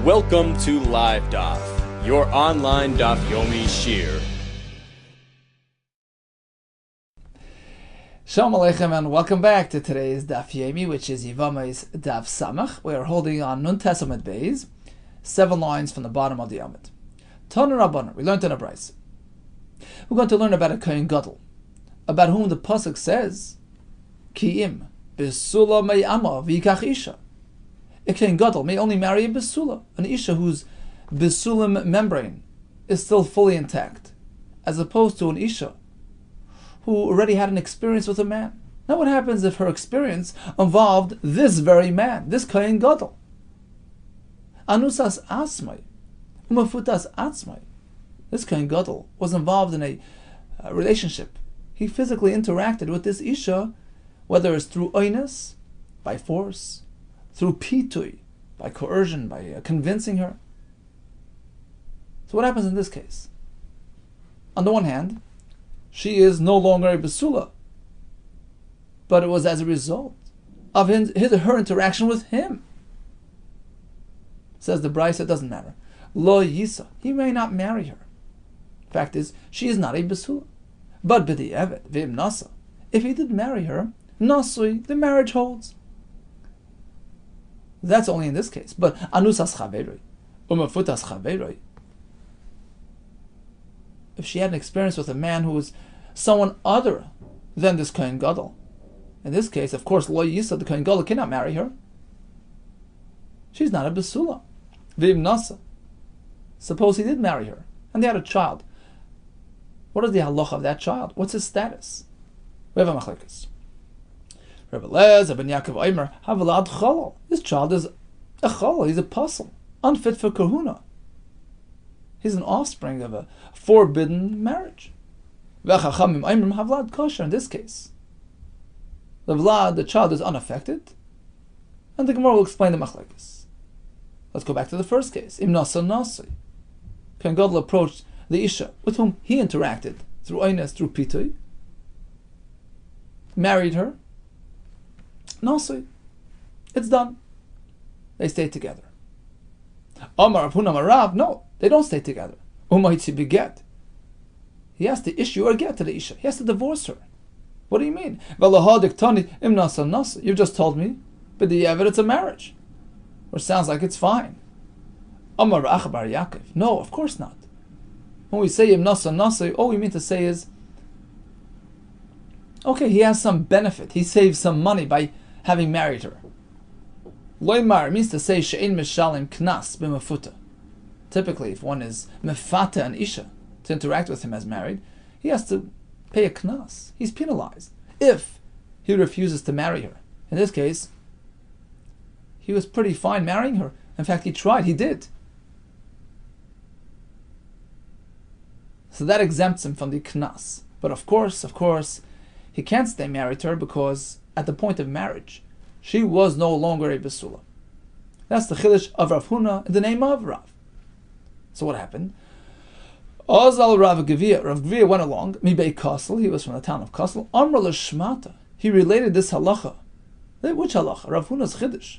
Welcome to Live Daf, your online Daf Yomi Shir. Shalom Aleichem and welcome back to today's Daf Yomi, which is Yevamos Daf Samach. We are holding on Nun Tes Amud Beis, 7 lines from the bottom of the Amud. Tana Rabbanan, we learned in a brayso. We're going to learn about a Kohen Gadol, about whom the pasuk says, Ki'im besula me'ama v'yikach isha. A Kohen Gadol may only marry a besula, an isha whose besulim membrane is still fully intact, as opposed to an isha who already had an experience with a man. Now what happens if her experience involved this very man, this Kohen Gadol? Anusas asmai, umafutas atzmai. This Kohen Gadol was involved in a relationship. He physically interacted with this isha, whether it's through oinus, by force, through pitui, by coercion, by convincing her. So what happens in this case? On the one hand, she is no longer a besula, but it was as a result of her interaction with him. Says the brayso, it doesn't matter. Lo yisa, he may not marry her. Fact is, she is not a besula. But b'di'evet v'im nasa, if he did marry her, nasui, the marriage holds. That's only in this case. But anusas chaveroi, umafutas chaveroi, if she had an experience with a man who was someone other than this Kohen Gadol, in this case, of course, lo yisa, the Kohen Gadol cannot marry her. She's not a besula. V'im nasa, suppose he did marry her, and they had a child. What is the halacha of that child? What's his status? We have a machlekes. Rabbi Yehuda ben Yaakov Omer, havalad chalal. This child is a chalal. He's a puzzle, unfit for kahuna. He's an offspring of a forbidden marriage. V'chachamim oimrim havlad kosher. In this case, the child is unaffected, and the Gemara will explain the machlekes. Let's go back to the first case. Im nasa nasi. Kohen Gadol approached the isha with whom he interacted through oines, through pitui, married her. Nasi, it's done. They stay together. Amar Rav Huna, no, they don't stay together. Umayitzi beget. He has to issue a get to the isha. He has to divorce her. What do you mean? Im nasa nasa. You just told me, but the evidence it's a marriage, which sounds like it's fine. Amar Achabar Yaakov. No, of course not. When we say im nasa nasa, all we mean to say is, okay, he has some benefit. He saves some money by having married her. Loimar means to say she'ein mishalim knas b'mafuta. Typically, if one is mefata an isha to interact with him as married, he has to pay a knas. He's penalized if he refuses to marry her. In this case, he was pretty fine marrying her. In fact, he tried. He did. So that exempts him from the knas. But of course, he can't stay married to her because at the point of marriage, she was no longer a besula. That's the chiddush of Rav Huna in the name of Rav. So what happened? Ozal Rav Gevia went along. Mibei Kessler, he was from the town of Kessler. Amr l'shmata, he related this halacha. Which halacha? Rav Huna's chiddush,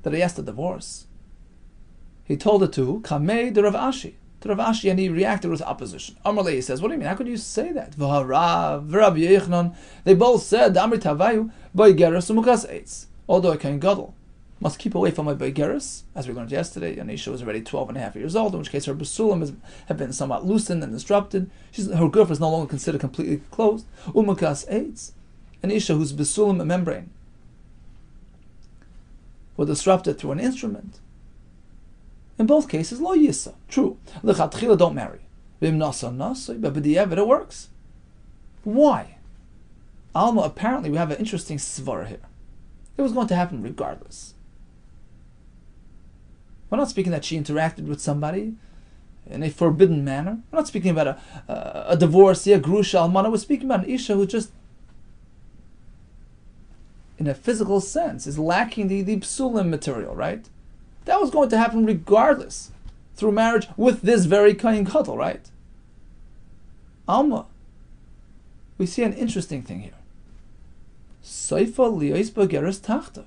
that he has to divorce. He told it to Kamei de Rav Ashi. To Rav Ashi, and he reacted with opposition. Amalei says, what do you mean? How could you say that? Rabbi Yehuda, they both said, Amrit Havayu, Boigeres umukas eitz. Although a Kohen Gadol must keep away from a Boigeres, as we learned yesterday, Anisha was already 12 and a half years old, in which case her besulim have been somewhat loosened and disrupted. Her girth is no longer considered completely closed. Umukas eitz. Anisha whose besulim membrane were disrupted through an instrument. In both cases, lo yisa. True. Lechatchila, don't marry. V'im nasa nasa, but b'di'evet it works. Why? Alma, apparently we have an interesting svara here. It was going to happen regardless. We're not speaking that she interacted with somebody in a forbidden manner. We're not speaking about a divorcee, a grusha almana. We're speaking about an isha who just, in a physical sense, is lacking the psulim material, right? That was going to happen regardless, through marriage with this very Kohen Gadol, right? Alma, we see an interesting thing here. Seifa liyos bageres tachtav.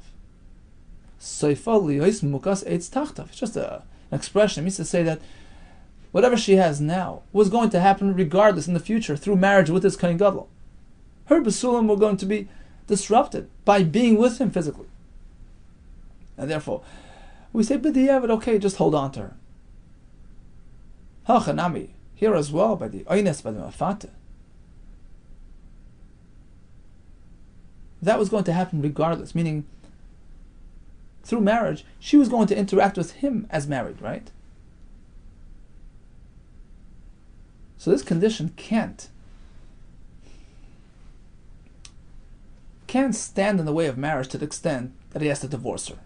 Soifa liyos mukas eitz tachtav. It's just an expression. It means to say that whatever she has now was going to happen regardless in the future through marriage with this Kohen Gadol. Her Basulam were going to be disrupted by being with him physically. And therefore, we say, B'diavad, okay, just hold on to her. Hachanami, here as well, by the Oynes, by the Mafata. That was going to happen regardless, meaning through marriage, she was going to interact with him as married, right? So this condition can't stand in the way of marriage to the extent that he has to divorce her.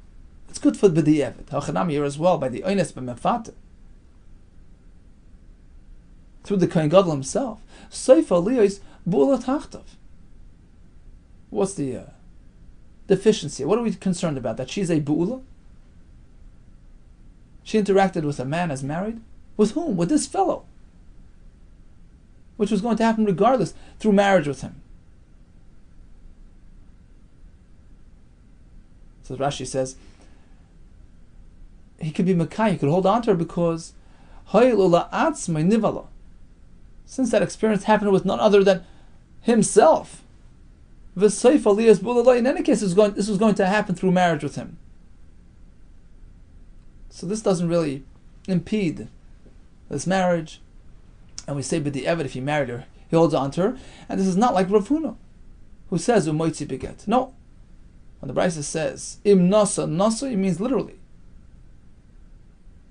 It's good for the B'diavad. Hachanami here as well, by the Oynes, by Mafata. Through the Kohen Gadol himself. Seifa liyos bu'ula tachtav. What's the deficiency? What are we concerned about? That she's a bu'ula? She interacted with a man as married? With whom? With this fellow. Which was going to happen regardless through marriage with him. So Rashi says, he could be Makai, he could hold on to her because since that experience happened with none other than himself. In any case, this was going to happen through marriage with him. So this doesn't really impede this marriage. And we say, B'di'evet, if he married her, he holds on to her. And this is not like Rav Huna, who says, Umoitzi beget. No. When the Brisa says, Im nasa, it means literally.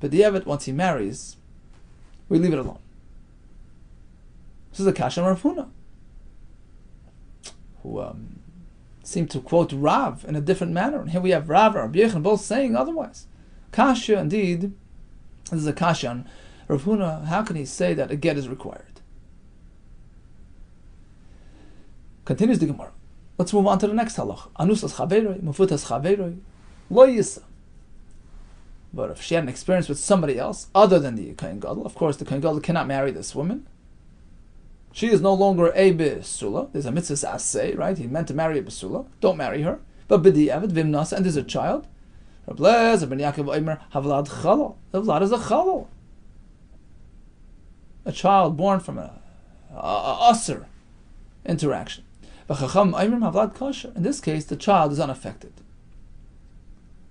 B'di'evet, once he marries, we leave it alone. This is a kasha Rav Huna, who seemed to quote Rav in a different manner. And here we have Rav and Rabbi Yehuda both saying otherwise. Kasha, indeed, this is a kasha on Rav Huna. How can he say that a get is required? Continues the Gemara. Let's move on to the next halach. Anusas chaveroi, mufutas chaveroi, lo yisa. But if she had an experience with somebody else other than the Kohen Gadol, of course the Kohen Gadol cannot marry this woman. She is no longer a besula. There's a mitzvah asay, right? He meant to marry a besula. Don't marry her. But b'di'evet vimnasa, and there's a child. Rabbi Yehuda ben Yaakov Omer havlad chalal. The vlad is a chalal. A child born from a usher interaction. V'chacham Omer havlad kosher. In this case, the child is unaffected.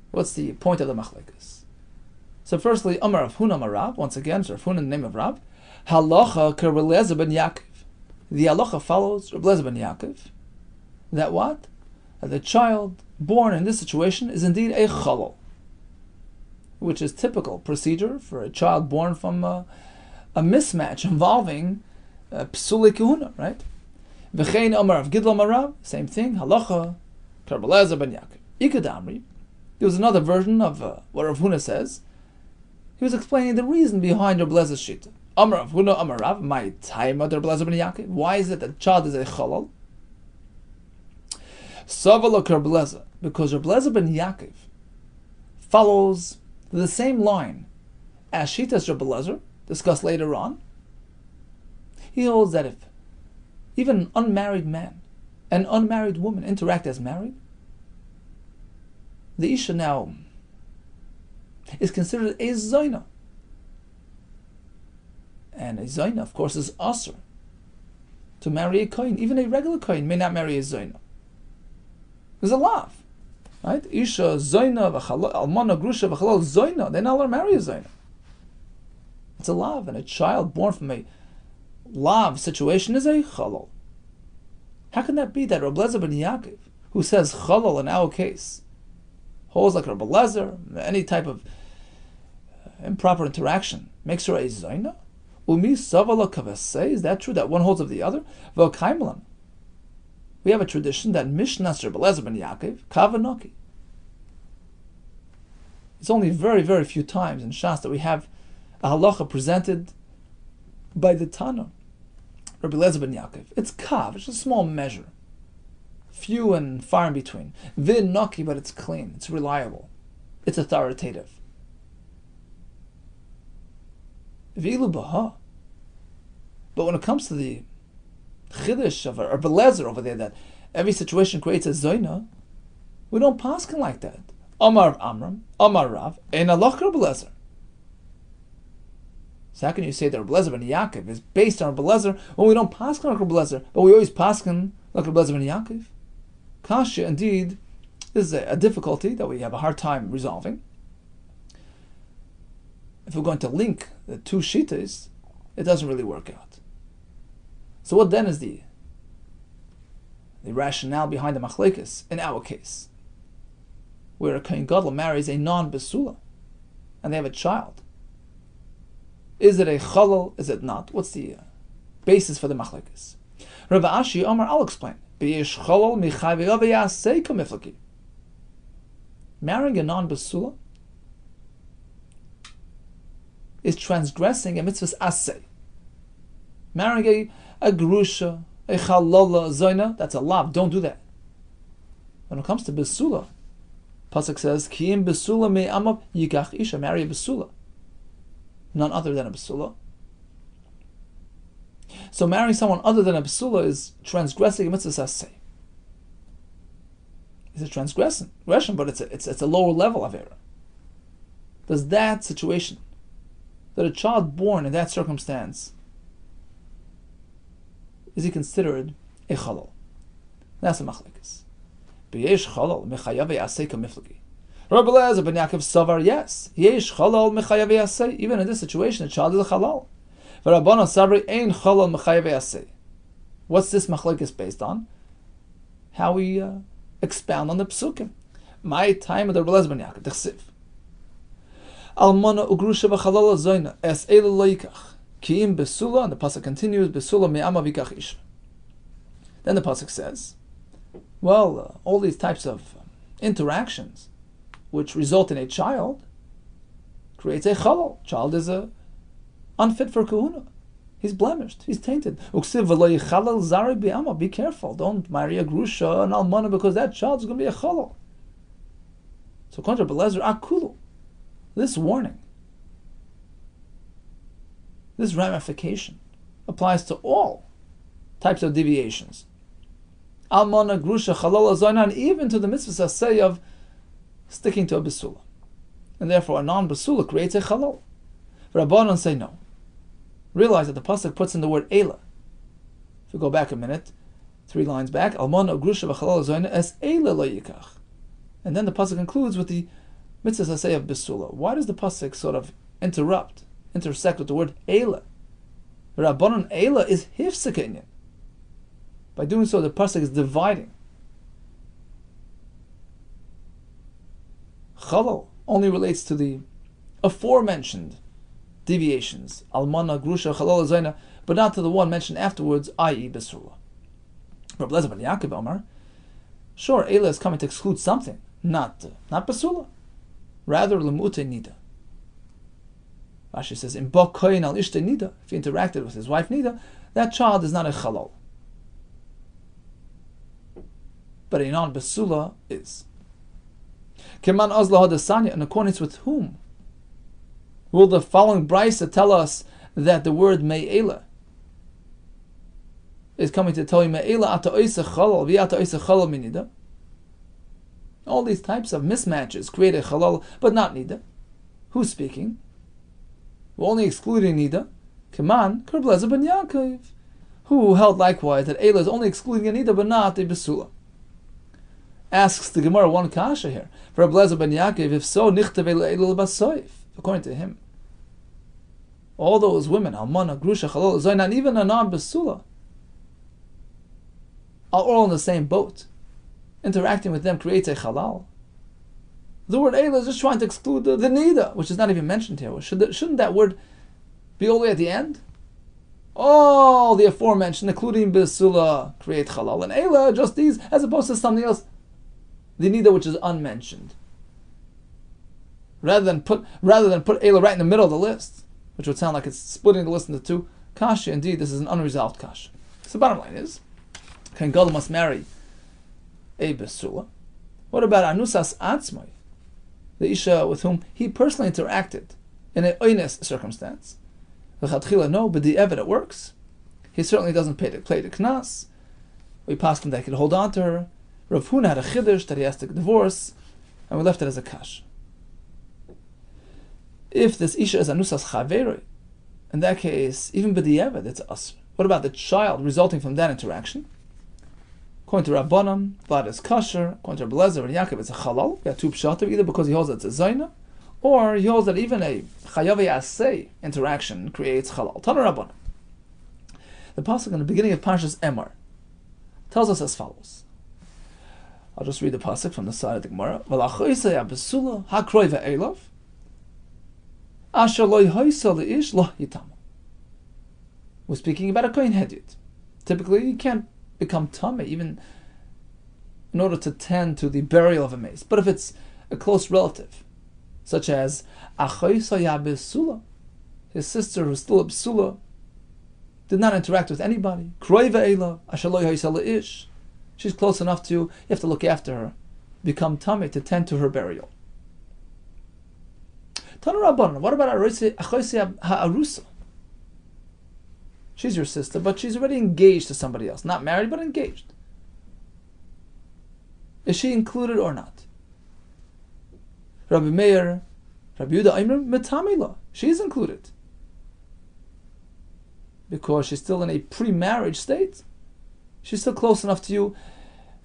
What's the point of the machlekes? So firstly, Amar Rav Huna Amar Rav. Once again, so Rav Huna in the name of Rav. Halacha k'Rabbi ben Yaakov. The halacha follows Rabbi ben Yaakov that what? That the child born in this situation is indeed a chalal, which is typical procedure for a child born from a mismatch involving psuli kehuna, right? V'chein Amar Rav Gidla Amar Rav, same thing. Halacha k'Rabbi ben Yaakov. Ikadamri. There was another version of what Rav Huna says. He was explaining the reason behind Rabbi Lezer's shita. Amar Rav Huna Amar Rav, my time of Rabbi ben Yaakov. Why is it that the child is a chalal? Savalok Rabbi Lezer, because Rabbi ben Yaakov follows the same line as shitas Rabbi Lezer, discussed later on. He holds that if even an unmarried man and unmarried woman interact as married, the isha now is considered a zoina. And a zoina, of course, is asr to marry a kohen. Even a regular kohen may not marry a zoina. There's a lav, right? Isha zoina almana grusha v'chalal zoina. They're not allowed to marry a zoina. It's a lav, and a child born from a lav situation is a chalal. How can that be that Rabbi Lezer ben Yaakov, who says chalal in our case, holds like Rabbi Lezer, any type of improper interaction makes her a zoina? Umi savala kavasei, is that true that one holds of the other? V'kaimlan. We have a tradition that Mishnas Rabbi Lezer ben Yaakov kavanoki. It's only very, very few times in Shas that we have a halacha presented by the Tana, Rabbi Lezer ben Yaakov. It's kav, it's a small measure, few and far in between. V'noki, but it's clean, it's reliable, it's authoritative. V'ilu baha. But when it comes to the chiddush of Rabbi Lezer over there, that every situation creates a zoina, we don't paskin like that. Amar Amram, Amar Rav, Ein Alach Rabbi Lezer. So how can you say that Rabbi Lezer ben Yaakov is based on Rabbi Lezer when we don't paskin like Rabbi Lezer, but we always paskin like Rabbi Lezer ben Yaakov? Kasha, indeed, is a difficulty that we have a hard time resolving. If we're going to link the two shittas, it doesn't really work out. So what then is the rationale behind the machlekes in our case, where a kohen gadol marries a non-besula and they have a child? Is it a chalal? Is it not? What's the basis for the machlekes? Rav Ashi Omar, I'll explain. B'yesh chalal michai v'yav yasei kamiflaki. Marrying a non-besula is transgressing a mitzvah's aseh. Marrying a grusha, a chalola, a zoina, that's a lav. Don't do that. When it comes to besula, pasuk says, "Kiim besula me'amav yikach isha." Marry a besula, none other than a besula. So marrying someone other than a besula is transgressing a mitzvah aseh. It's a transgression, but it's a lower level of error. Does that situation, that a child born in that circumstance, is he considered a chalal? That's a machlekes. B'yesh chalal mechayav yasei kamiflagi. Rabbi Lezer ben Yaakov savar, yes, yesh chalal mechayav yasei. Even in this situation, the child is a chalal. V'Rabbana sabri ein chalal mechayav yasei. What's this machlekes based on? How we expound on the psukim. My time of the Rabbi Lezer ben Yaakov d'chsiv. Almana ugrusha v'chalala zoyna es elu lo yikach. Ki'im besula, and the pasuk continues, besula me'ama v'ikach isha. Then the pasuk says, well, all these types of interactions which result in a child creates a chalal. Child is unfit for kahuna. He's blemished. He's tainted. Uksiv v'lo yichalal zari be'ama. Be careful. Don't marry a grusha and almana because that child is going to be a chalal. So, according to Rabbi Lezer, akulu. This warning, this ramification, applies to all types of deviations. Almana, grusha, chalala, zoyna, and even to the mitzvah aseh of sticking to a besula. And therefore, a non-besula creates a chalal. Rabbanon say no. Realize that the pasuk puts in the word eila. If we go back a minute, 3 lines back, almana, grusha, v'chalala, zoyna, es eila lo yikach. And then the pasuk concludes with the mitzvah aseh of besula. Why does the pasuk sort of intersect with the word eila? Rabbanon eila is hifsek inyan. By doing so, the pasuk is dividing. Chalal only relates to the aforementioned deviations, almana, grusha, chalal, zayna, but not to the one mentioned afterwards, i.e. besula. Rabbi Lezer ben Yaakov Omar, sure, eila is coming to exclude something, not besula. Rather, lemute nida. Rashi says, in bo koyin al ishte nida, if he interacted with his wife nida, that child is not a chalal. But a non-besula is. Keman azla hadasanya, in accordance with whom will the following brisa tell us that the word me'ela is coming to tell you me'ela ata oisa chalal, vi ata oisa chalal minida? All these types of mismatches create a chalal, but not nida. Who's speaking? We're only excluding nida. Keman, Rabbi Lezer ben Yaakov, who held likewise that Eila is only excluding a nida, but not a besula. Asks the Gemara one kasha here. For Rabbi Lezer ben Yaakov, if so, nichtav Eila l'basoif. According to him, all those women, almana, grusha, chalal, zoyna, and even a non-besula, are all in the same boat. Interacting with them creates a chalal. The word Eila is just trying to exclude the nida, which is not even mentioned here. Shouldn't that word be all the way at the end? All the aforementioned, including besula, create chalal, and Eila, just these, as opposed to something else, the nida which is unmentioned. Rather than put Eila right in the middle of the list, which would sound like it's splitting the list into two. Kasha, indeed, this is an unresolved kasha. So the bottom line is, kohen gadol must marry a besula. What about anusas atzmai, the isha with whom he personally interacted in an oines circumstance? L'chadchila, no, but the evid it works. He certainly doesn't play the knas. We passed him that he could hold on to her. Rav Huna had a chiddush that he has to divorce. and we left it as a kash. If this isha is anusas chaveroi, in that case, even b'diavad, it's asr. What about the child resulting from that interaction? According to Rabbanan, Vlad is kosher. According to Rabbi Lezer and Yaakov, it's a halal. We have two pshatim, either because he holds that it's a zayna, or he holds that even a chayav yaseh interaction creates halal. Tana Rabbanan. The pasuk in the beginning of Parshas Emor tells us as follows. I'll just read the pasuk from the side of the Gemara. V'lachoisei abesula hakroi ve'elav asher lo yhoisa leish lo yitam. We're speaking about a kohen hedyot. Typically, you can't become tamei even in order to tend to the burial of a mace. But if it's a close relative, such as achoisei abesula, his sister who's still a besula, did not interact with anybody. Kroi ve'elav asher lo yhoisa leish. She's close enough to, you have to look after her, become tamei to tend to her burial. Tana Rabbanan, what about achoisei ha'arusa? She's your sister, but she's already engaged to somebody else. Not married, but engaged. Is she included or not? Rabbi Meir, Rabbi Yehuda Kessler, metamila. She's included. Because she's still in a pre-marriage state. She's still close enough to you.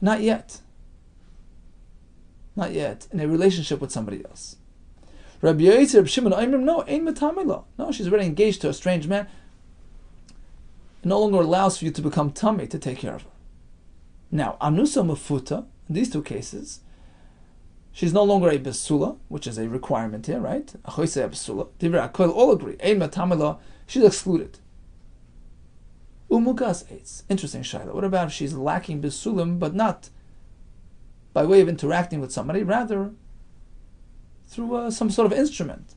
Not yet. Not yet. In a relationship with somebody else. Rabbi Yosef, Rabbi Shimon, no, ain't metamila. No, she's already engaged to a strange man. It no longer allows for you to become tamei to take care of her. Now, anusa mafuta, in these two cases, she's no longer a besula, which is a requirement here, right? Achoisei besula. Divrei hakol all agree. Ein metamila, she's excluded. Umukas eitz. Interesting shayla. What about if she's lacking besulim, but not by way of interacting with somebody, rather through some sort of instrument,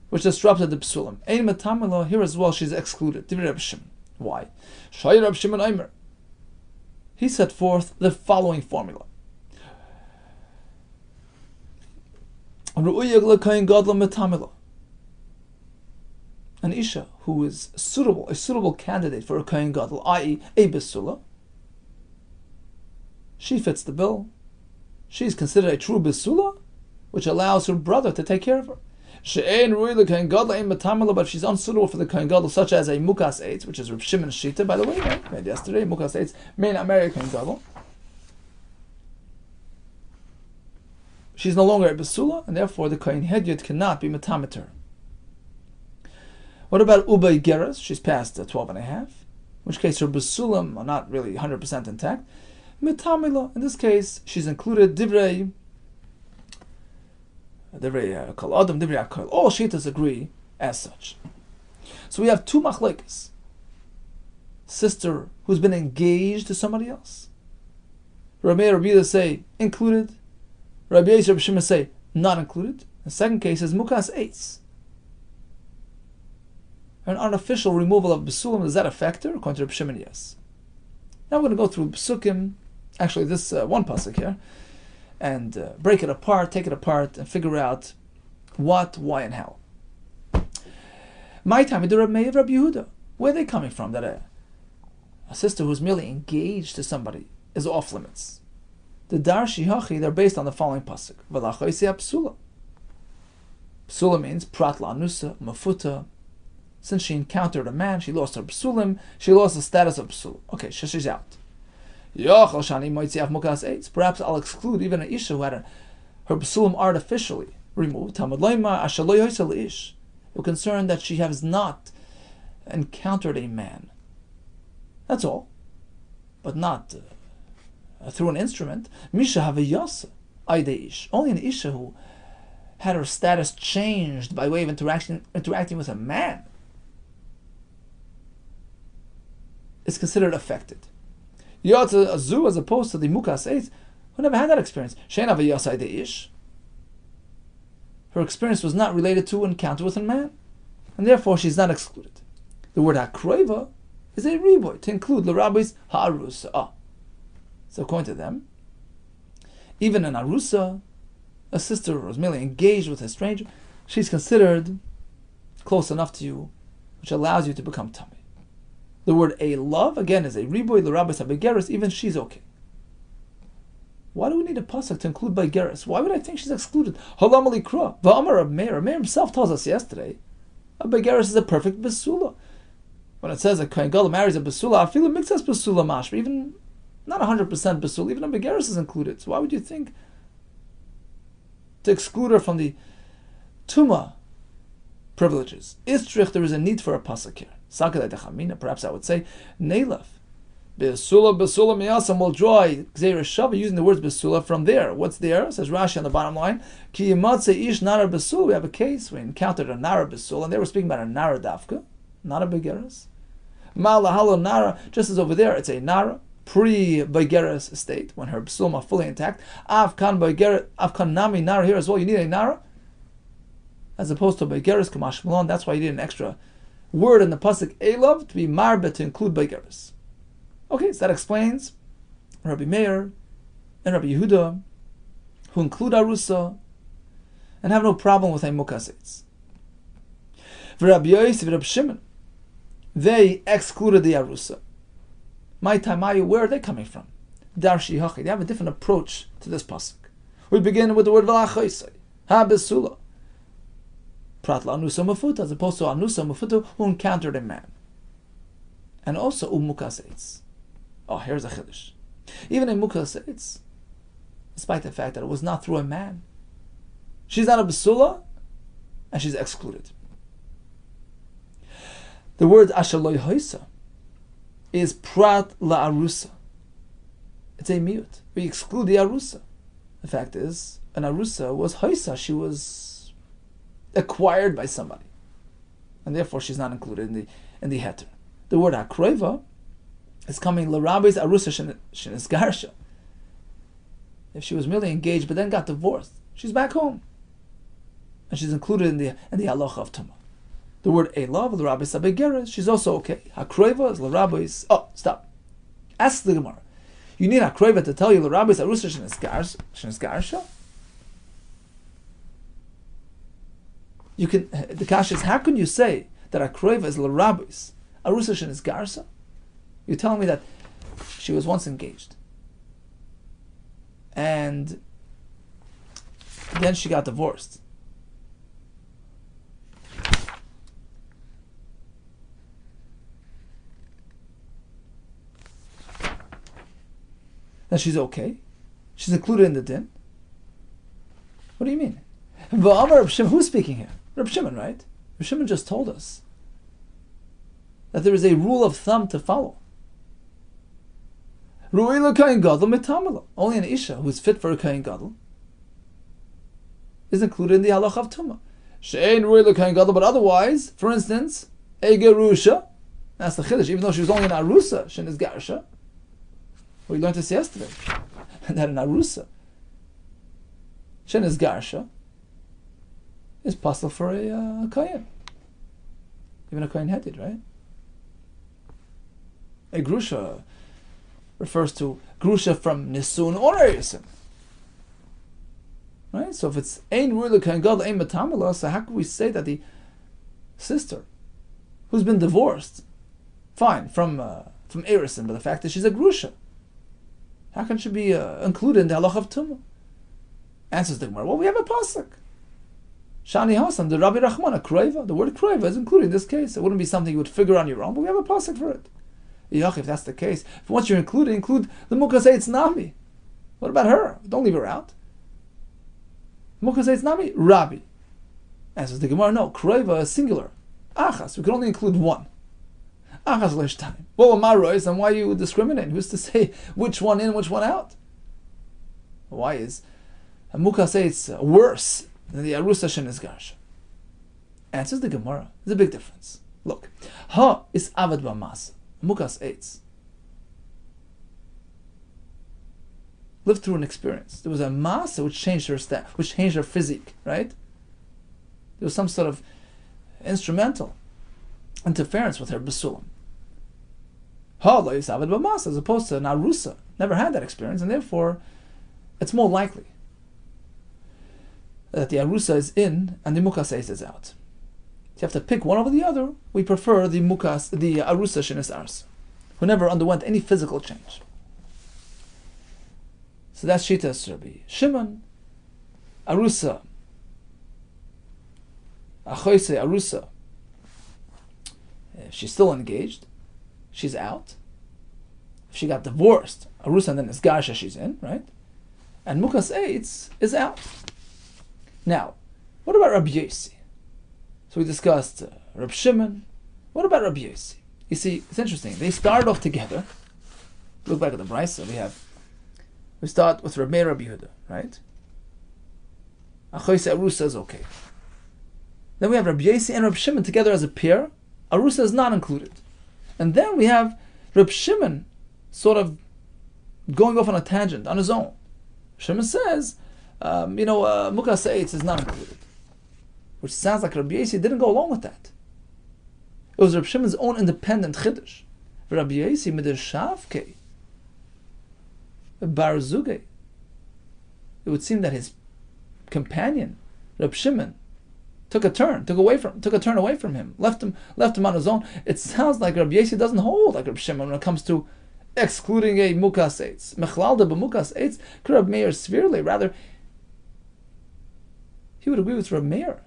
which disrupted the besulim? Ein metamila, here as well, she's excluded. Divrei Rabbi Shimon. Why? Shayir Rabbi Shimon Omer. He set forth the following formula. An isha who is suitable, a suitable candidate for a kohen gadol, i.e., a besula, she fits the bill. She's considered a true besula, which allows her brother to take care of her. But if she's unsuitable for the kohen gadol, such as a mukas eitz, which is Reb Shimon's shita, by the way, made yesterday, mukas eitz may not marry a kohen gadol. She's no longer a besula, and therefore the kohen hedyot cannot be metameter. What about ubay geras? She's past 12 and a half, in which case her besulim are not really 100% intact. Metamila, in this case, she's included divrei kol adam, divrei hakol. All shitas agree as such. So we have two machlekes. Sister who's been engaged to somebody else. Rabbi Meir, Rabbi Yehuda say included. Rabbi Yosef, Rabbi Shimon say not included. The second case is mukas eitz. An artificial removal of besulim, does that affect her? According to Rabbi Shimon, yes. Now we're going to go through psukim, actually this one pasuk here, and break it apart, take it apart, and figure out what, why, and how. My time, Rabbi May of Rabbi Yehuda. Where are they coming from? That a sister who's merely engaged to somebody is off limits. The Darshi Hachi, they're based on the following pasuk. V'lachoisei psula. Psula means prat la'anusa, mafuta. Since she encountered a man, she lost her psulim, she lost the status of psul. Okay, she's out. Perhaps I'll exclude even an isha who had her psulim artificially removed. We're concerned that she has not encountered a man. That's all. But not through an instrument. Misha havayasa ish. Only an isha who had her status changed by way of interacting with a man is considered affected. Yotza azu, as opposed to the mukas eitz, who never had that experience. Shein havayasa ish. Her experience was not related to encounter with a man, and therefore she's not excluded. The word hakroiva is a riboy to include the rabbis ha'arusa. So according to them, even an arusa, a sister who was merely engaged with a stranger, she's considered close enough to you, which allows you to become tamei. The word a love, again, is a riboy, the rabbis habegeres, even she's okay. Why do we need a pasuk to include Baigeris? Why would I think she's excluded? Halam alikra. Va'amar Rabbi Meir. Rabbi Meir himself tells us yesterday, a Baigeris is a perfect basula. When it says a Kohen Gadol marries a basula, I feel it makes us basula mashma. Even not 100% basula, even a Baigeris is included. So why would you think to exclude her from the Tuma privileges? Istrich, there is a need for a pasuk here. Sakadai dechamina, perhaps I would say, Neilaf. Besula miyasam will draw Gzeira Shava using the words besula from there. What's there? Says Rashi on the bottom line. Ki yimatze ish nara besula. We have a case. We encountered a nara besula, and they were speaking about a nara dafka, not a begeras. Malahalo nara, just as over there, it's a nara pre-begeras state when her besula fully intact. Avkan nami nara here as well. You need a nara as opposed to begeras kamash malon. That's why you need an extra word in the pasuk elav to be marbe to include begeras. Okay, so that explains Rabbi Meir and Rabbi Yehuda, who include Arusa and have no problem with a Mukasetz. For Rabbi Yosef and Rabbi Shimon, they excluded the Arusa. My Tamayu, where are they coming from? Darshi Hachi. They have a different approach to this pasuk. We begin with the word Valachoisai, Ha Besula. Pratla Anusa Mafuta, as opposed to Anusa Mafuta, who encountered a man. And also Umukasetz. Oh, here's a chiddush. Even in Mukasetz, despite the fact that it was not through a man, she's not a besula, and she's excluded. The word ashaloi hoisa is prat la arusa. It's a miut. We exclude the arusa. The fact is, an arusa was hoisa. She was acquired by somebody, and therefore she's not included in the heter. The word akroiva is coming l'rabbe's arusa shenis garsha. If she was merely engaged but then got divorced, she's back home, and she's included in the halacha of tumah. The word elav l'rabbe's abegeres, she's also okay. Hakroiva is l'rabbe's. Oh, stop. Ask the Gemara. You need hakroiva to tell you l'rabbe's arusa shenis garsha. You can. The kasha is, how can you say that hakroiva is l'rabbe's arusa shenis garsha? You're telling me that she was once engaged, and then she got divorced. Then she's okay. She's included in the din. What do you mean? Who's speaking here? Reb Shimon, right? Reb Shimon just told us that there is a rule of thumb to follow. Only an isha who is fit for a kohen gadol is included in the halacha of tumah. She'ein ru'ei l'kohen gadol, but otherwise, for instance, a gerusha, that's the chiddush, even though she was only an arusa, shenis garsha. We learned this yesterday, that an arusa, shenis garsha, is possible for a kohen, even a kohen headed, right? A grusha refers to grusha from nisun or erisim. Right? So if it's ein ru'ei l'kohen gadol, ein matamala, so how can we say that the sister who's been divorced, fine, from erisim, but the fact that she's a grusha, how can she be included in the halacha of tumah? Answers the Gemara. Well, we have a pasuk. Shani Hasan, the Rabbi Rahman, a kroiva. The word kroiva is included in this case. It wouldn't be something you would figure on your own, but we have a pasuk for it. If that's the case, if once you're included, include the Mukaseitz Nami. What about her? Don't leave her out. Mukaseitz Nami, Rabbi. Answers the Gemara, no, Kroiva is singular. Achas, we can only include one. Achas lesh time. Well, Marois, and why you discriminate? Who's to say which one in, which one out? Why is a Mukaseitz worse than the Arusa Shenis Garsha? Answers the Gemara. There's a big difference. Look, Ha is Avad B'Mas. Mukas Eitz lived through an experience. There was a masa which changed her which changed her physique, right? There was some sort of instrumental interference with her besulam. Ha is Avad B'Mas, as opposed to an arusa, never had that experience, and therefore it's more likely that the arusa is in and the mukas Eitz is out. You have to pick one over the other. We prefer the arusa shenis ars, who never underwent any physical change. So that's Shitas Rabbi Shimon. Arusa. Achoise Arusa. If she's still engaged, she's out. If she got divorced, Arusa, and then it's Garsha she's in, right? And Mukas Eitz is out. Now, what about Rabbi Yossi? So we discussed Rabbi Shimon. What about Rabbi Yossi? You see, it's interesting. They started off together. Look back at the Brisa. We start with Rabbi May, Rabbi Yehuda, right? Achoise Arusa is okay. Then we have Rabbi Yossi and Rabbi Shimon together as a pair. Arusa is not included. And then we have Rabbi Shimon sort of going off on a tangent on his own. Shimon says, Mukas Eitz is not included. Which sounds like Rabbi Yossi didn't go along with that. It was Rabbi Shimon's own independent chiddush. Rabbi Yossi midir shavke, bar zuge. It would seem that his companion, Rabbi Shimon, took a turn away from him, left him on his own. It sounds like Rabbi Yossi doesn't hold like Rabbi Shimon when it comes to excluding a mukas eitz. Mechlalda b'mukas eitz, Rabbi Meir severely. Rather, he would agree with Rabbi Meir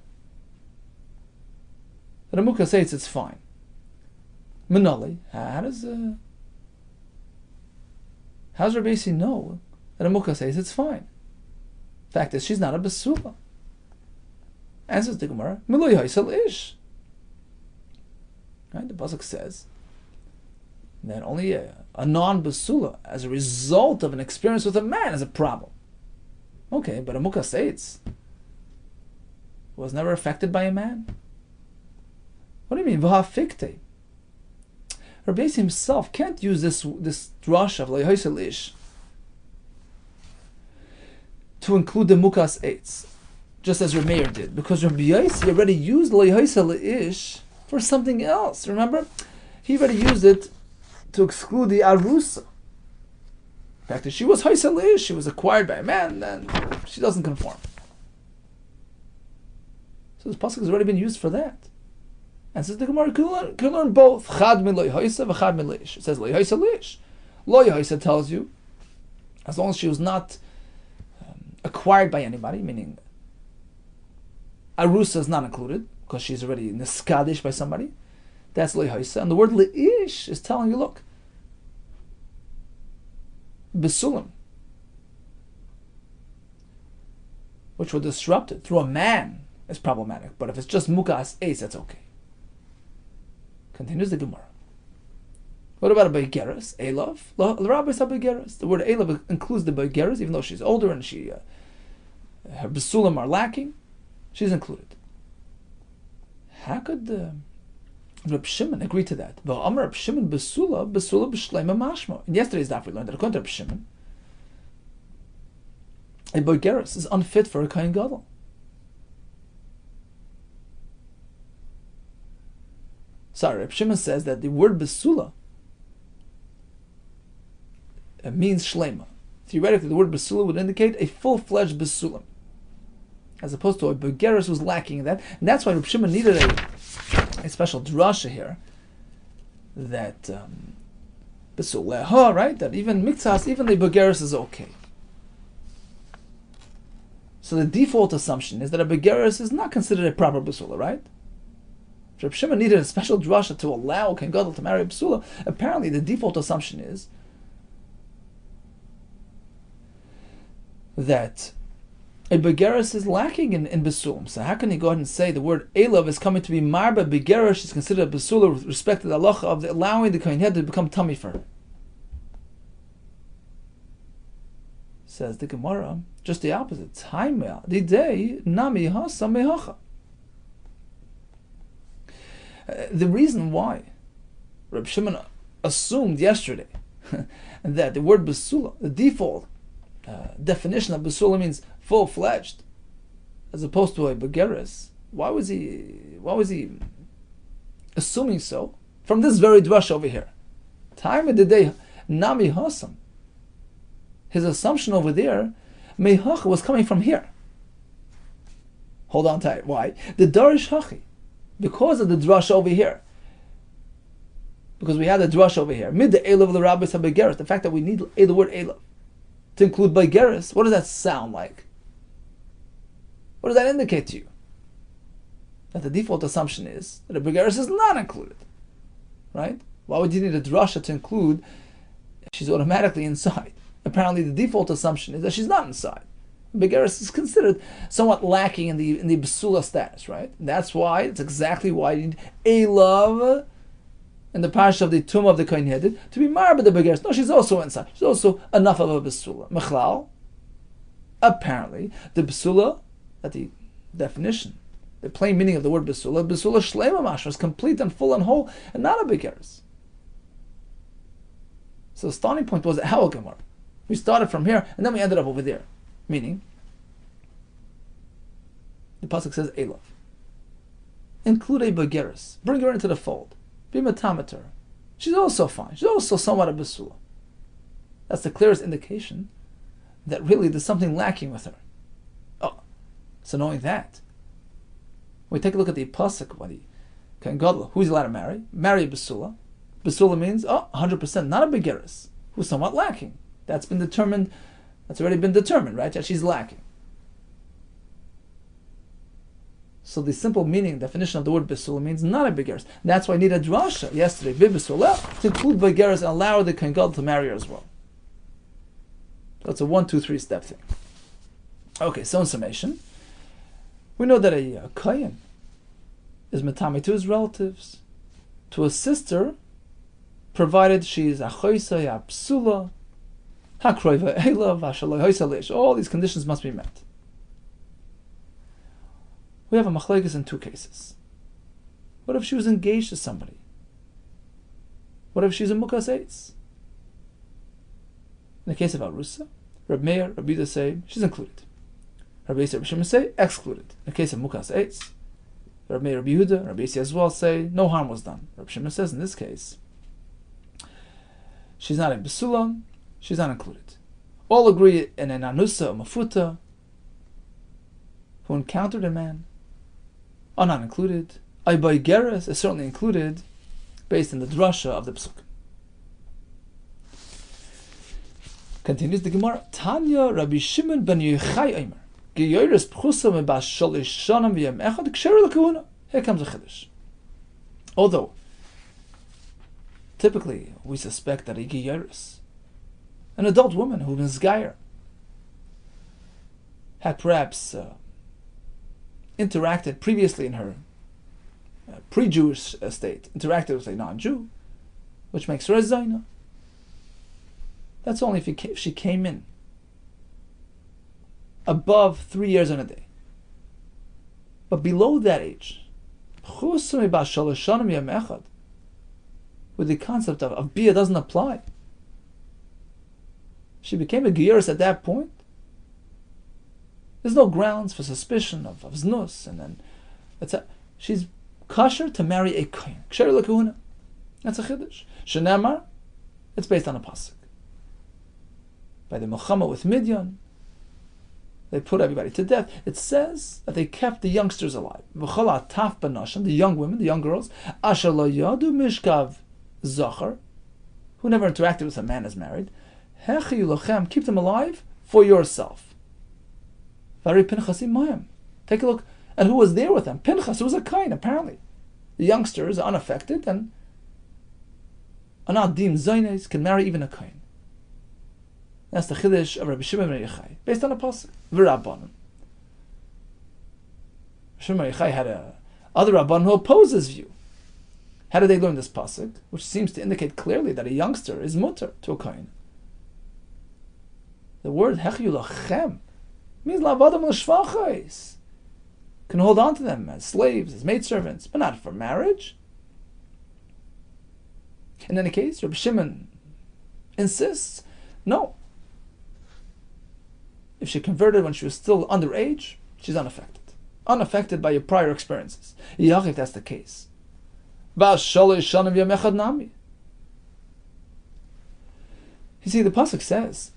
that a mukas eitz it's fine. Manali, how's Rabbi Yossi know that a mukas eitz it's fine? Fact is, she's not a basula. Answers the Gemara, Miloi Haisel Ish. Right? The pasuk says that only a non-basula, as a result of an experience with a man, is a problem. Okay, but a mukas eitz was never affected by a man. What do you mean? V'hafikte. Rabbi Yossi himself can't use this drush of Miloi Haisel Ish to include the mukas eitz, just as Rabbi Meir did, because Rabbi Yossi already used Lo Yosel Ish for something else. Remember, he already used it to exclude the arusa. In fact, if she was Yosel Ish, she was acquired by a man, then she doesn't conform. So this pasuk has already been used for that. And says the Gemara can learn both. Chad min Lo Yosel v'chad min Lo Ish. It says Lo Yosel Ish. Lo Yosel tells you, as long as she was not acquired by anybody, meaning Arusa is not included because she's already niskadish by somebody. That's lehaisa. And the word leish is telling you, look, besulim, which were disrupted through a man, is problematic. But if it's just mukas eitz, that's okay. Continues the Gemara. What about a beigeres? Elav? L'rabbis ha-beigeres. The word elav includes the beigeres, even though she's older and her besulim are lacking. She's included. How could Reb Shimon agree to that? Reb Shimon besula b'shleima mashma. In yesterday's daf we learned that according to Reb Shimon, a boigeres is unfit for a kohen gadol. Sorry, Reb Shimon says that the word besula means shleima. Theoretically, the word besula would indicate a full-fledged besulim, as opposed to a begeres who's lacking in that. And that's why Reb Shimon needed a special drasha here, that besuleha, right? That even miktsas, even the begeres is okay. So the default assumption is that a begeres is not considered a proper besula, right? Reb Shimon needed a special drasha to allow Kohen Gadol to marry a besula. Apparently, the default assumption is that a begeres is lacking in besulim. So how can he go ahead and say the word elav is coming to be marba begeres is considered a besula with respect to the halacha of allowing the kohen head to become tummy for her? Says the Gemara, just the opposite. Taimea the day nami hasa mehacha. The reason why Reb Shimon assumed yesterday that the word besula, the default definition of besula means full-fledged, as opposed to a begeres. Why was he assuming so? From this very drush over here, time of the day nami hasam. His assumption over there, mehacha, was coming from here. Hold on tight. Why? The darish hachi, because of the drush over here. Because we had the drush over here. Mid the elav the rabbis habegeres. The fact that we need the word elav to include Baigeris, what does that sound like? What does that indicate to you? That the default assumption is that a Baigeris is not included. Right? Why would you need a drasha to include if she's automatically inside? Apparently the default assumption is that she's not inside. Begeris is considered somewhat lacking in the Besula status, right? That's why, it's exactly why you need a love in the parish of the tomb of the Kohen Hedid to be married the Begeris. No, she's also inside. She's also enough of a Besula. Mechlal, apparently, the Besula, that the definition, the plain meaning of the word Besula Shlema Mashma is complete and full and whole, and not a Begeris. So the starting point was how Gemara. We started from here, and then we ended up over there. Meaning, the pasuk says Elav. Include a Begeris. Bring her into the fold. Be matamater. She's also fine. She's also somewhat a Besula. That's the clearest indication that really there's something lacking with her. Oh, so knowing that, we take a look at the pasuk when the Kohen Gadol, who's allowed to marry? Marry a Besula. Besula means 100% not a Begeris, who's somewhat lacking. That's been determined. That's already been determined, right? That she's lacking. So the simple meaning, definition of the word Besula means not a Begeris. That's why I need a drasha yesterday, Besula, to include Begeris and allow the Kohen Gadol to marry her as well. So it's a 1, 2, 3 step thing. Okay, so in summation, we know that a Kohen is metame to his relatives, to a sister, provided she is achoisa ya psula, hakroiva elav, hashaloi hoisa leish. All these conditions must be met. We have a machlekes in 2 cases. What if she was engaged to somebody? What if she's a mukas eitz? In the case of Arusa, Rabbi May, Rabbi Yehuda say she's included. Rabbi Yisrael, Rabbi Shimon say excluded. In the case of mukas eitz, Rabbi May, Rabbi Yehuda, Rabbi Yisrael as well say no harm was done. Rabbi Shimon says in this case, she's not a Besula, she's not included. All agree in an Anusa or Mafuta who encountered a man are not included. Aybay Geras is certainly included based on the drasha of the Psuk. Continues the Gemara. Tanya Rabbi Shimon ben Yochai Eimer. Geyoris pchusa mebas shalish shanam v'yem echad ksher l'kahuna. Here comes a chiddush. Although typically we suspect that a geyoris, an adult woman who was Gayer, had perhaps interacted previously in her pre-Jewish state, interacted with a non-Jew, which makes her a Zaina. That's only if she came in above 3 years and a day. But below that age, with the concept of Bia doesn't apply. She became a Geyeris at that point. There's no grounds for suspicion of Znus, and then she's kosher to marry a Kohen. Ksher l'kahuna. That's a chiddush. Shenemar, it's based on a pasuk. By the Milchama with Midian, they put everybody to death. It says that they kept the youngsters alive. V'chol ataf banashim, the young women, the young girls, asher lo yadu mishkav zachar, who never interacted with a man as married. Hechi lochem, keep them alive for yourself. Vari Pinchas imayim. Take a look at who was there with them. Pinchas, who was a Kohen, apparently. The youngsters are unaffected and are not deemed zaynes, can marry even a Kohen. That's the chiddush of Rabbi Shimon ben Yochai, based on a pasuk. V'Rabbanan. Shimon ben Yochai had other Rabbanan who oppose his view. How did they learn this pasuk? Which seems to indicate clearly that a youngster is mutter to a Kohen. The word hechiyu lachem means lavadam l'shvachos. Can hold on to them as slaves, as maidservants, but not for marriage. In any case, Rabbi Shimon insists, no. If she converted when she was still underage, she's unaffected. Unaffected by your prior experiences. Yach, if that's the case. You see, the pasuk says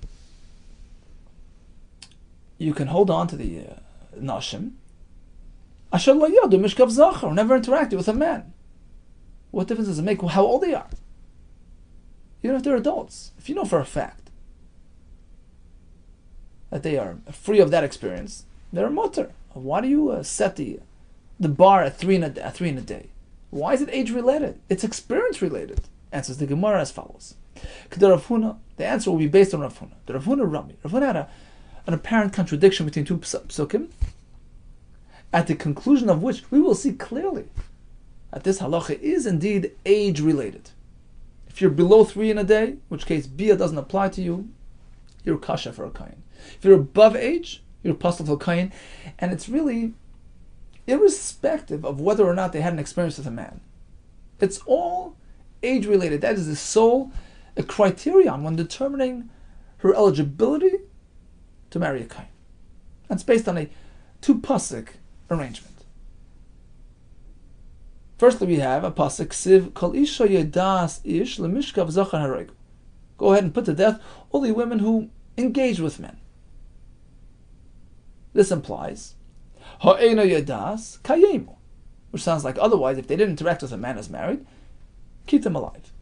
you can hold on to the nashim. Asher lo yadu mishkav zachar, never interacted with a man. What difference does it make how old they are? Even if they're adults. If you know for a fact that they are free of that experience, they're a mutter. Why do you set the bar at 3 in a day? Why is it age related? It's experience related. Answers the Gemara as follows. The answer will be based on Rav Huna. The Rav Huna Rami. Rav Huna had an apparent contradiction between two psukim, at the conclusion of which we will see clearly that this halacha is indeed age related. If you're below 3 in a day, in which case bia doesn't apply to you, you're kasha for a kain. If you're above age, you're apostle for a kain, and it's really irrespective of whether or not they had an experience with a man. It's all age related. That is the sole criterion when determining her eligibility to marry a kain. That's based on a 2-pasuk arrangement. Firstly, we have a pasuk siv kol isha yedas ish lemishkav zachar hareg. Go ahead and put to death all the women who engage with men. This implies ha'ena yedas kayemu, which sounds like otherwise, if they didn't interact with a man as married, keep them alive.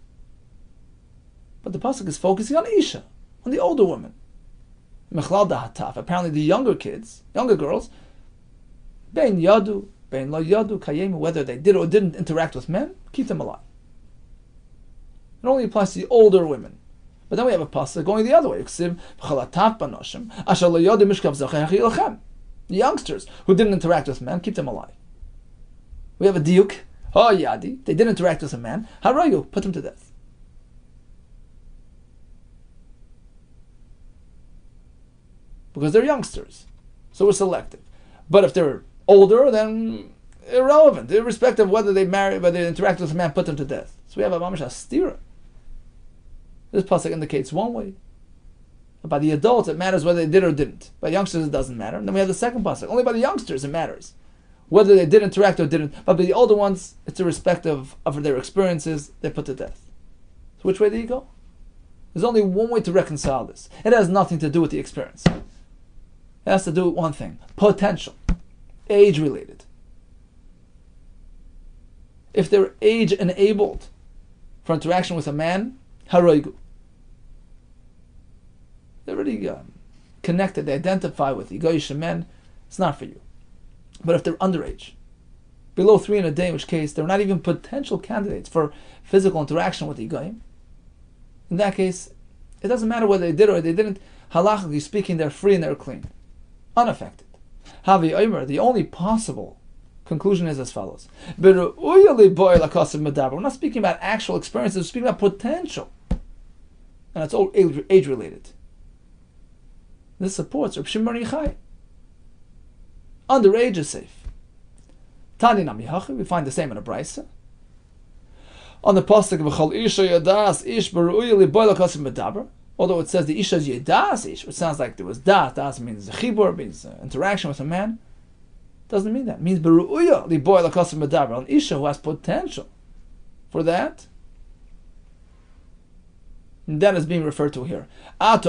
But the pasuk is focusing on isha, on the older women. Mechlal dahataf. Apparently, the younger girls, bein yadu, bein lo yadu kayemu, whether they did or didn't interact with men, keep them alive. It only applies to the older women. But then we have a pasuk going the other way. The youngsters who didn't interact with men, keep them alive. We have a diuk, yadi, they didn't interact with a man, harayu, put them to death. Because they're youngsters. So we're selective. But if they're older, then irrelevant. Irrespective of whether they interact with a man, put them to death. So we have a mamash astira. This pasuk indicates one way. By the adults, it matters whether they did or didn't. By youngsters, it doesn't matter. And then we have the second pasuk. Only by the youngsters, it matters whether they did interact or didn't. But by the older ones, it's irrespective of their experiences, they're put to death. So which way do you go? There's only one way to reconcile this. It has nothing to do with the experience. It has to do with one thing: potential, age-related. If they're age-enabled for interaction with a man, haroigu. They're already connected, they identify with Yigoyish men, it's not for you. But if they're underage, below 3 in a day, in which case they're not even potential candidates for physical interaction with Yigoyim, in that case, it doesn't matter whether they did or they didn't, halachically speaking, they're free and they're clean, unaffected. Havi Omer, the only possible conclusion is as follows. We're not speaking about actual experiences, we're speaking about potential. And it's all age-related. This supports Reb Shimon Yochai. Underage is safe. Tani Nami Hachi, we find the same in a brayso. On the pasuk of V'chol Isha Yadas Ish Beru'ya Liboy Lakasim Medaber, although it says the Isha is Yadas Ish, which sounds like there was das. Das means a chibur, means interaction with a man. Doesn't mean that. It means Beru'ya Liboy Lakasim Medaber, an Isha who has potential for that. And that is being referred to here. Are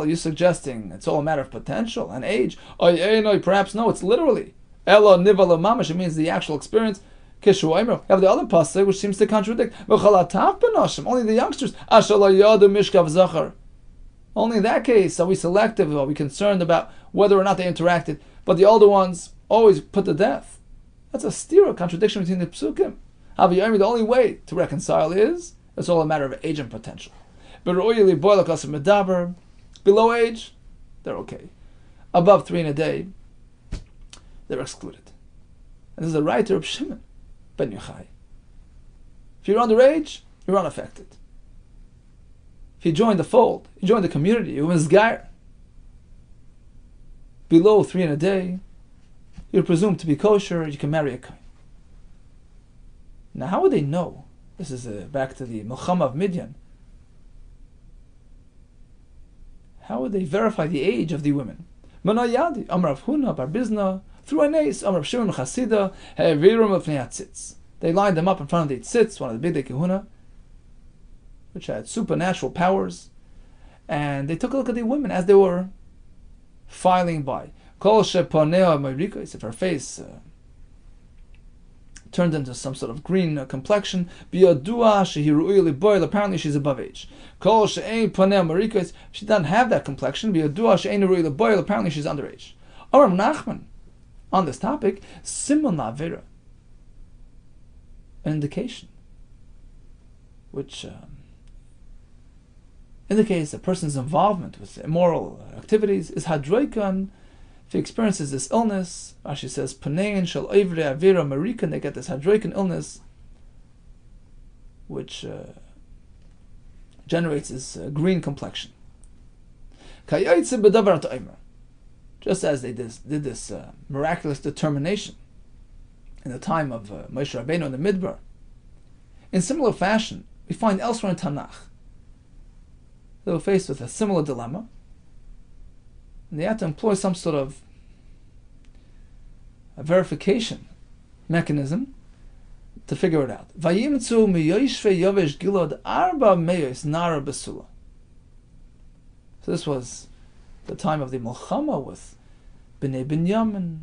you suggesting it's all a matter of potential and age? Perhaps no, it's literally. It means the actual experience. You have the other pasuk which seems to contradict. Only the youngsters. Only in that case are we selective, are we concerned about whether or not they interacted. But the older ones always put to death. That's a stira, contradiction between the psukim. The only way to reconcile is it's all a matter of age and potential. Below age, they're okay. Above 3 in a day, they're excluded. And this is a writer of Shimon ben Yochai. If you're underage, you're unaffected. If you join the fold, you join the community, you're misgair. Below 3 in a day, you're presumed to be kosher, you can marry a kohen. Now, how would they know? This is back to the Milchama of Midian. How would they verify the age of the women? Manayadi, Amar Rav Huna, Bar Bizna, through Anes, Amar Rav Shimon Chasida, Hevirum of Tzitz. They lined them up in front of the Tzitz, one of the big Kahuna, which had supernatural powers, and they took a look at the women as they were filing by. Kol sheponea moirikos, if her face turned into some sort of green complexion. Apparently she's above age. She doesn't have that complexion. Apparently she's underage. Nachman, on this topic, Simon Lavera, an indication which indicates a person's involvement with immoral activities is hadroikan. If he experiences this illness, Rashi says, Panein shall oivre avira marikan, they get this hadroikan illness, which generates this green complexion. Just as they did this miraculous determination in the time of Moshe Rabbeinu in the Midbar. In similar fashion, we find elsewhere in Tanakh, they were faced with a similar dilemma, and they had to employ some sort of a verification mechanism to figure it out. Vayimtzu miyoshve yovesh gilad arba meyos nara besula. So this was the time of the Milchama with Bnei Binyamin,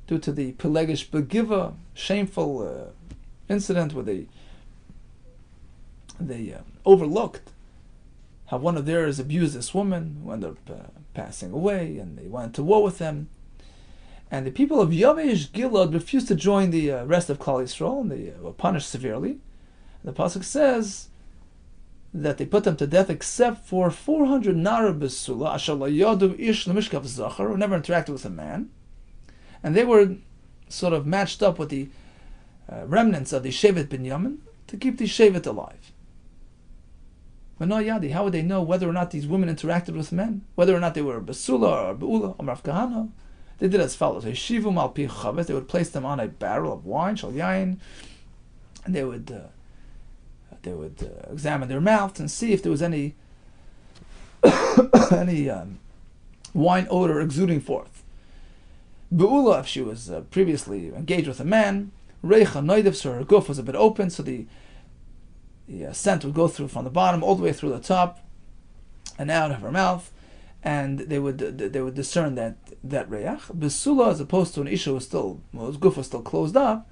due to the Pelegish Begiva, shameful incident where they overlooked how one of theirs abused this woman, who ended up passing away, and they went to war with them. And the people of Yavesh Gilad refused to join the rest of Klal Yisrael, and they were punished severely. And the pasuk says that they put them to death except for 400 Nara Besula, Asher la Yadu Ish Lemishkav Zachar, who never interacted with a man. And they were sort of matched up with the remnants of the Shevet Binyamin to keep the Shevet alive. But no Yadi, how would they know whether or not these women interacted with men? Whether or not they were Besula or Beula or Rav Kahana? They did as follows: Yeshivum al pi chavet, they would place them on a barrel of wine, shal yain, and they would examine their mouth and see if there was any wine odor exuding forth. Beula, if she was previously engaged with a man, reicha noidev, so her guf was a bit open, so the scent would go through from the bottom all the way through the top and out of her mouth, and they would discern that reach. Besula, as opposed to an isha whose guf was still closed up,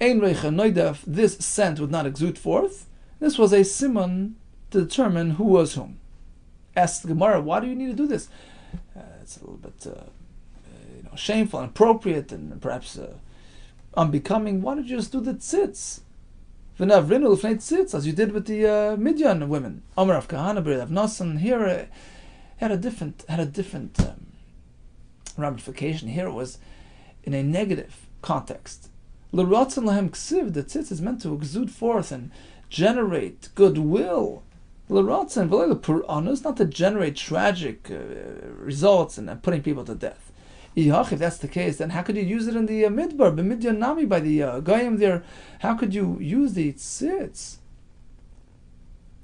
ein reicha noidev, this scent would not exude forth. This was a simon to determine who was whom. Asked the Gemara, why do you need to do this? It's a little bit shameful and inappropriate and perhaps unbecoming. Why don't you just do the tzitz? V'navrinu l'fnei tzitz, as you did with the Midian women. Amar Rav Kahana b'Rei Rav Nosson. Here had a different ramification. Here it was in a negative context. L'rotzen lahem ksiv, the tzitz is meant to exude forth and generate goodwill. L'rotzen v'lo l'puranos, not to generate tragic results and putting people to death. If that's the case, then how could you use it in the Midbar, b'Midyan Nami, by the Goyim there? How could you use the tzitz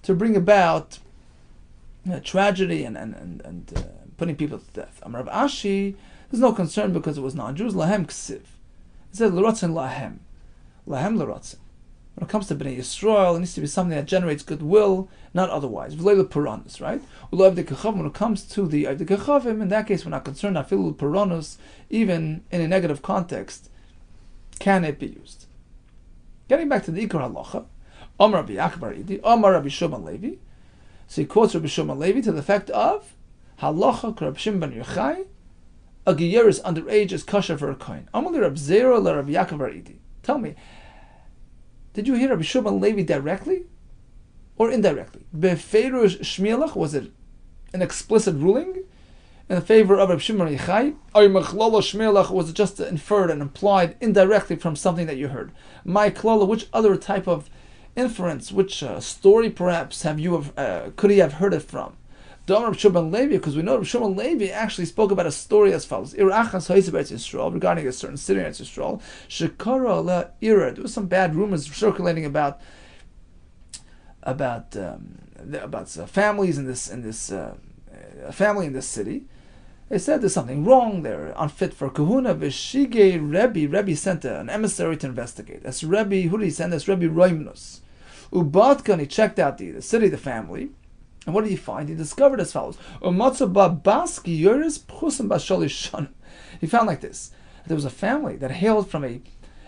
to bring about tragedy and putting people to death? Amar Rav Ashi, there's no concern because it was non-Jews. Lahem ksiv. It said l'rotzen lahem. Lahem l'rotzen. When it comes to Bnei Yisrael, it needs to be something that generates goodwill, not otherwise. V'leil l'puranos, right? When it comes to the Avdei Kechavim, in that case, we're not concerned. Afilu l'puranos, even in a negative context, can it be used? Getting back to the Ikar Halacha, Amar Rabbi Akbar Idi, Amar Rabbi Shimon Levi. So he quotes Rabbi Shimon Levi to the effect of Halacha Rabbi Shimon ben Yochai, a geyeris underage is kosher for a kohen. Amar Rabbi Zera la Rabbi Akbar Idi. Tell me, did you hear Rabbi Shimon Levi directly or indirectly? Beferush Shmielach, was it an explicit ruling in favor of Rabbi Shimon Yochai? Or Mechlala Shmielach, was it just inferred and implied indirectly from something that you heard? My Klala, which other type of inference, which story perhaps could he have heard it from? Rabbi Shimon Levi, because we know Rabbi Shimon Levi actually spoke about a story as follows: Irachas Ha'isib Eretz Yisrael, regarding a certain city in Eretz Yisrael. Shekara la Ira. There was some bad rumors circulating about families in this family in this city. They said there's something wrong. They're unfit for kahuna. V'shige Rebbe sent an emissary to investigate. That's Rebbe. Who did he send? That's Rebbe Roimnus. Ubatkan, he checked out the city, the family. And what did he find? He discovered as follows: He found like this. There was a family that hailed from a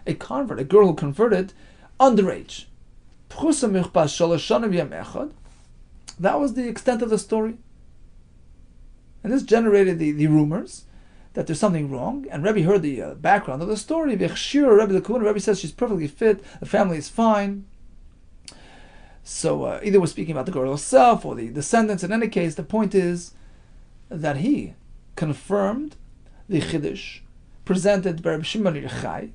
a convert, a girl who converted underage. That was the extent of the story. And this generated the rumors that there's something wrong. And Rebbe heard the background of the story. Rebbe says she's perfectly fit, the family is fine. So either we're speaking about the girl herself or the descendants. In any case, the point is that he confirmed the Chiddush presented by Rabbi Shimon Yochai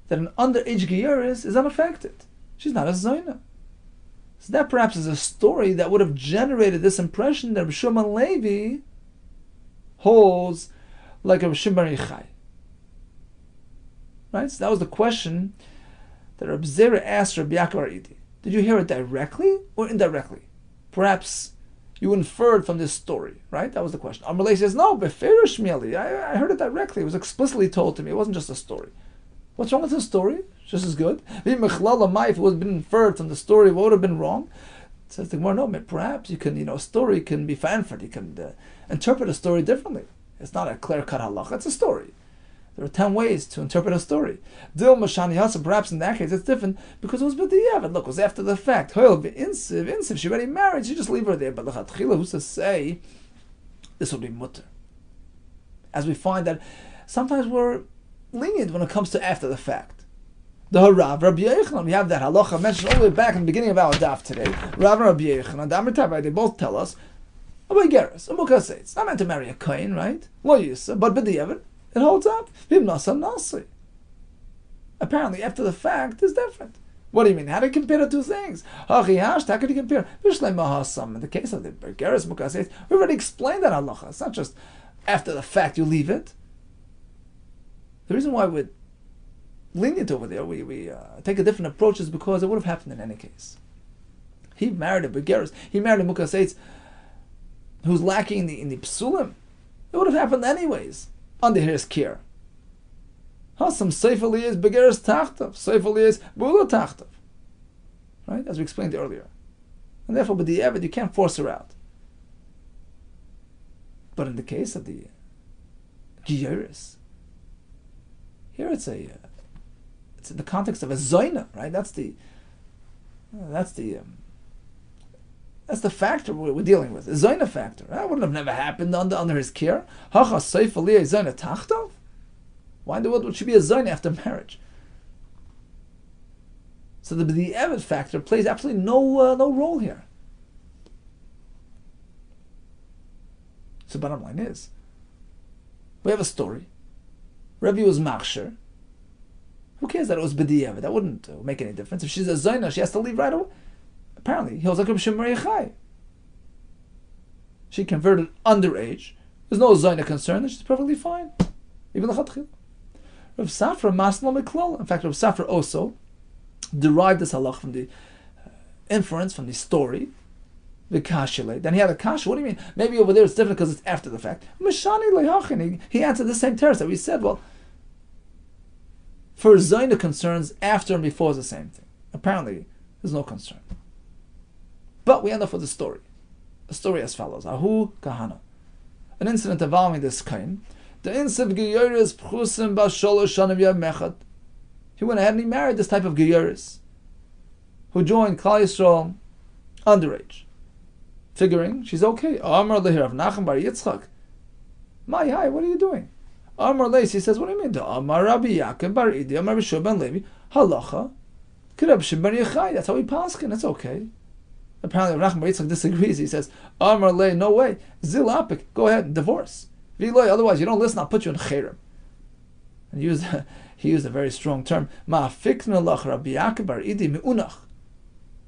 that an underage Geyeris is unaffected. She's not a Zoyna. So that perhaps is a story that would have generated this impression that Rabbi Shimon Levi holds like Rabbi Shimon Yochai. Right? So that was the question that Rabbi Zera asked Rabbi Yaakov Aridi. Did you hear it directly or indirectly? Perhaps you inferred from this story, right? That was the question. Amalei says, no, beferish mieli. I heard it directly. It was explicitly told to me. It wasn't just a story. What's wrong with the story? It's just as good. If it was been inferred from the story, what would have been wrong? It says the Gemara, no, perhaps you can, a story can be fanford. You can interpret a story differently. It's not a clear-cut halacha. It's a story. There are 10 ways to interpret a story. Dil Mashani Hasa, perhaps in that case it's different because it was b'diavad. Look, it was after the fact. Insiv, she already married, she just leave her there. But l'chatchila, who's to say this would be mutter? As we find that sometimes we're lenient when it comes to after the fact. The Harav, Rabbi Yehuda, we have that halacha mentioned all the way back in the beginning of our daf today. Rav and Rabbi Yehuda, Damar Tabai, they both tell us about Geras, it's not meant to marry a kohen, right? Lo yisa, but b'diavad. It holds up. Apparently, after the fact, is different. What do you mean? How do you compare the two things? How could you compare? In the case of the Bergeres Mukaseit, we already explained that halacha. It's not just after the fact you leave it. The reason why we're lenient over there, we take a different approach is because it would have happened in any case. He married a Bergeres. He married a Mukaseit who's lacking in the psulim. It would have happened anyways. Under his care. Some Seifel is Begeres Tachtav, Seifel is Bula Tachtav. Right? As we explained earlier. And therefore, with the Evid, you can't force her out. But in the case of the Giyeris, here it's in the context of a Zoyna, right? That's the factor we're dealing with. A Zoyna factor. That wouldn't have never happened under his care. Hacha Seif Aliyah Zoyna Tachtav? Why in the world would she be a Zoyna after marriage? So the Evid factor plays absolutely no role here. So bottom line is, we have a story. Rebbe was Machsher. Who cares that it was B'di'evet? That wouldn't make any difference. If she's a Zoyna, she has to leave right away. Apparently, he was like Rabbi Shimon Yochai. She converted underage. There's no Zoyna concern, and she's perfectly fine. Even the Chatchil. Rav Safra Maslo Miklol. In fact, Rav Safra also derived this halach from the inference from the story. The kashile. Then he had a kasha. What do you mean? Maybe over there it's different because it's after the fact. Mishani lehachin. He answered the same terrace that we said. Well, for Zoyna concerns, after and before is the same thing. Apparently, there's no concern. But we end up with a story. A story as follows. Ahu Kahana. An incident involving this kind. The incident Geyeris Pchusim Basholosh Shanav Mechad. He went ahead and he married this type of Geyeris who joined Klal Yisrael underage. Figuring she's okay. Amar Lehirav Nachem Bar Yitzchak. Hi, what are you doing? Amar Leis, he says, what do you mean? Amar Rabbi Yaakov Bar Idi, Amar Rabbi Shua ben Levi, Halacha, Rabbi Shimon Bar Yochai. That's how he paskin. That's okay. Apparently, Rabbi Bar Yitzchak disagrees. He says, Amar Le, no way. Zil Apik, go ahead and divorce. Viloy, otherwise you don't listen, I'll put you in Cherem. And he used a very strong term. Ma'afikna lach Rabbi Yaakov Bar Idi mi'unach.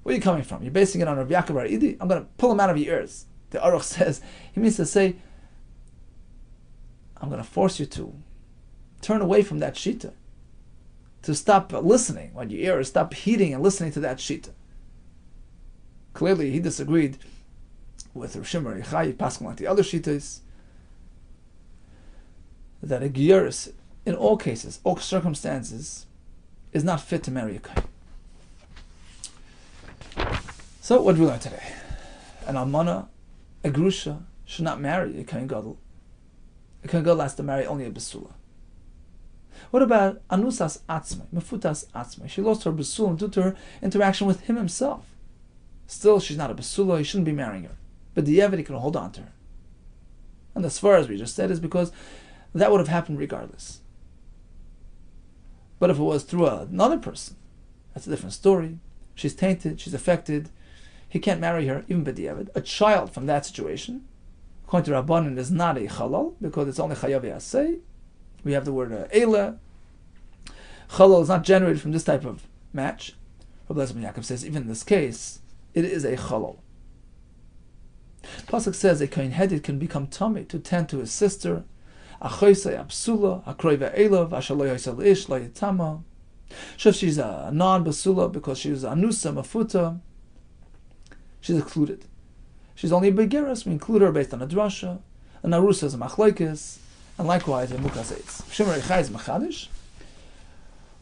Where are you coming from? You're basing it on Rabbi Yaakov Bar Idi? I'm going to pull him out of your ears. The Aruch says, he means to say, I'm going to force you to turn away from that shita. To stop listening when your ears, stop heeding and listening to that shita. Clearly, he disagreed with Rav Shimon Yochai, passing like the other shitas, that a Geyeris, in all cases, all circumstances, is not fit to marry a kohen. So, what did we learn today? An almana, a grusha, should not marry a kohen gadol. A kohen gadol has to marry only a besula. What about anusas atzmai, mefutas atzmai? She lost her besul due to her interaction with him himself. Still, she's not a besula, he shouldn't be marrying her. But the Yevid, he can hold on to her. And as far as we just said, is because that would have happened regardless. But if it was through another person, that's a different story. She's tainted, she's affected, he can't marry her, even b'diavad. A child from that situation, according to Rabbanan, is not a chalal, because it's only chayav yaseh. We have the word eila. Chalal is not generated from this type of match. Rabbi Yaakov says, even in this case, it is a chalal. Pasuk says a kohen headed can become tummy to tend to his sister. Achoisei absula, akroiva elav, ashalo yosel ish lo yitama. So if she's a non-basula because she's anusa mafuta, she's excluded. She's only a begeras, we include her based on a drasha. An arusa is a machlokes, and likewise a mukas eitz. Shimmer echai is machadish.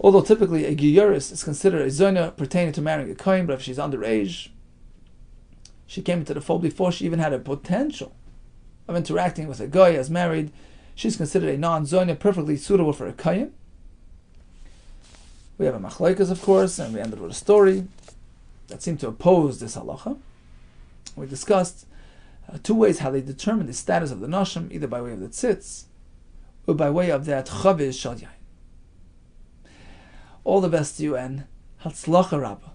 Although typically a giyaris is considered a zona pertaining to marrying a kohen, but if she's underage, she came into the fold before she even had a potential of interacting with a guy as married, she's considered a non-zona perfectly suitable for a kohen. We have a machlokes, of course, and we ended with a story that seemed to oppose this halacha. We discussed two ways how they determine the status of the nashim, either by way of the tzitz or by way of that chaviz shal yain. All the best to you, and hatzlacha rabbah.